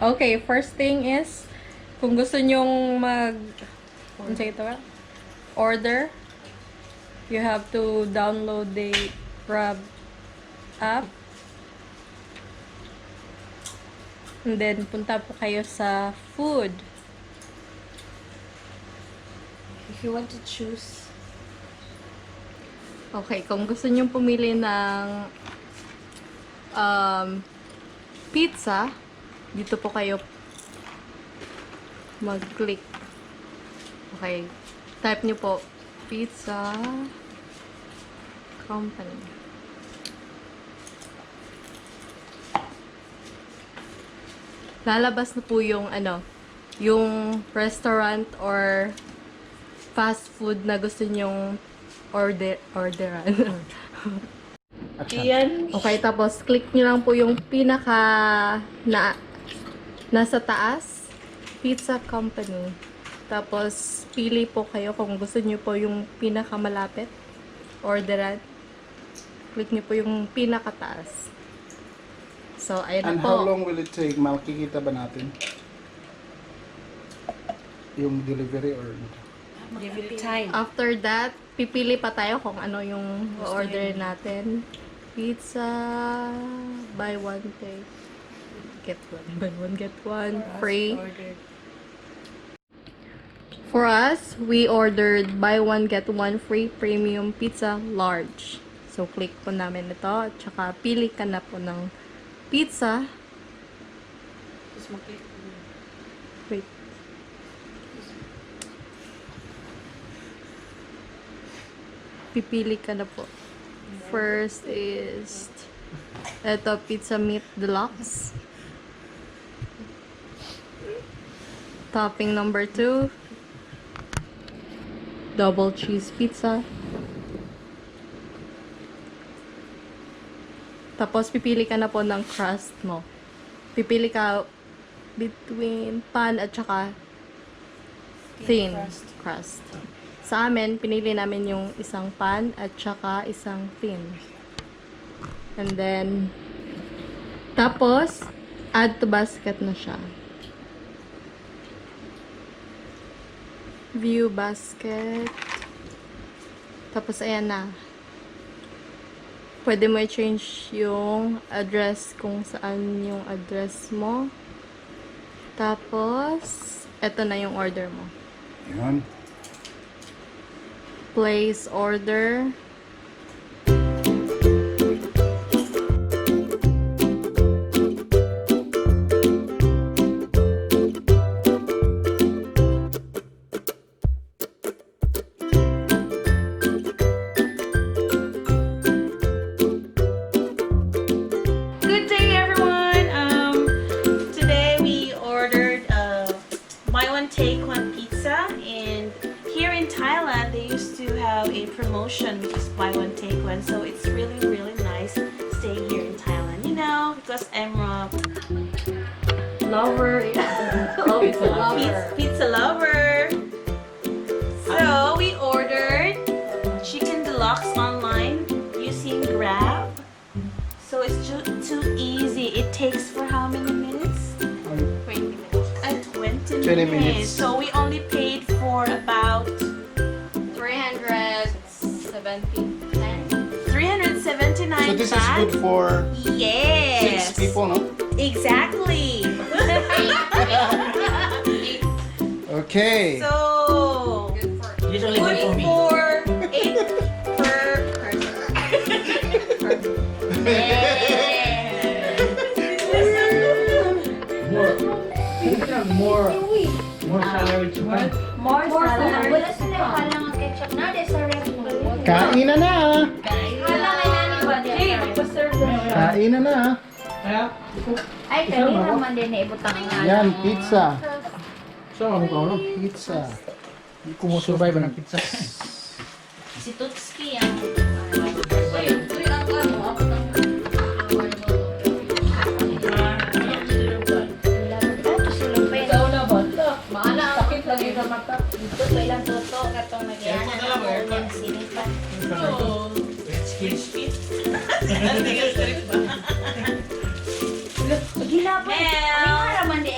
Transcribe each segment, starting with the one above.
Okay, first thing is, kung gusto nyong order, you have to download the Grab app. And then, punta po kayo sa food. If you want to choose. Okay, kung gusto nyong pumili ng pizza, dito po kayo mag-click. Okay, type nyo po pizza company. Lalabas na po yung yung restaurant or fast food na gusto nyong orderan. Iyan. Okay, tapos click nyo lang po yung nasa taas, pizza company. Tapos pili po kayo kung gusto nyo po yung pinakamalapit, orderan. Click nyo po yung pinakataas. So, ayun na po. And how long will it take? Makikita ba natin? Yung delivery or... Delivery time. After that, pipili pa tayo kung ano yung order natin. Pizza, buy one, get one. Buy one, get one, free. For us, we ordered buy one, get one free premium pizza large. So, click po namin ito. At saka, pili ka na po ng pizza. Wait. Pipili ka na po. First is ito, pizza meat deluxe. Topping number 2, double cheese pizza. Tapos, pipili ka na po ng crust mo. Pipili ka between pan at saka thin crust. Sa amin, pinili namin yung isang pan at saka isang thin. And then, tapos, add to basket na siya. View basket. Tapos, ayan na. Pwede mo i-change yung address kung saan yung address mo. Tapos, eto na yung order mo. Yan. Place order. Good day, everyone. Today we ordered buy one take one pizza, and here in Thailand they used to have a promotion which is buy one take one. So it's really nice staying here in Thailand. You know, because I'm a Lover. pizza lover. So we ordered chicken deluxe online using Grab. So it's too easy. It takes for how many minutes? 20 minutes. 20 20 minutes. minutes. So we only paid for about 379. 379 So this is baht. good for Yes. 6 people, no? Exactly. Okay. So Usually good for me. for 8 per person. More salary to come. More salad. Wala sila yung halang ang ketchup na. Di sa ref mo. Kain na na! Halang ay nani ba niya? Kain na na! Ay, kanina naman din na ibutang nga. Yan, pizza. So, ano ka ulo? Pizza. Kumusurvive ba ng pizza? Si Tutski ang... Ito ko ilang toto katong nagyan na sinipa. Gila po. Ang haraman di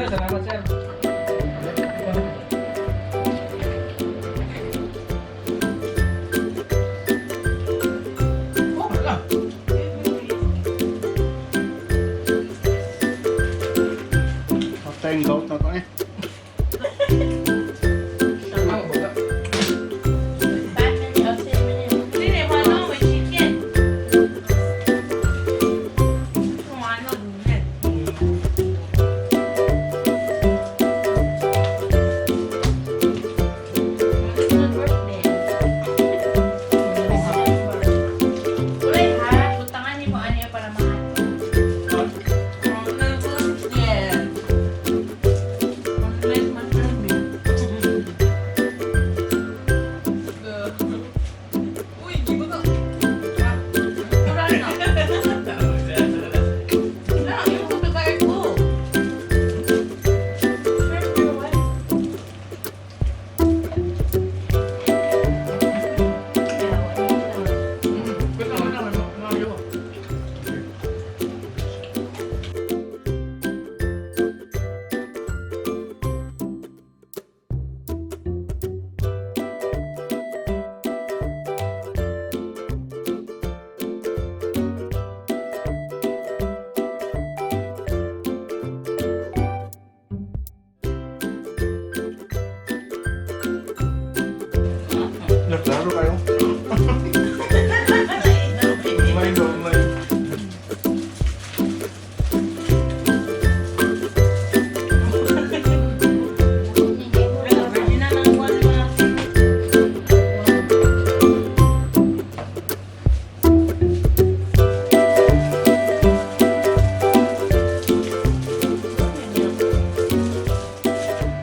salamat sir. Oh, wala. Tayong goat na to eh.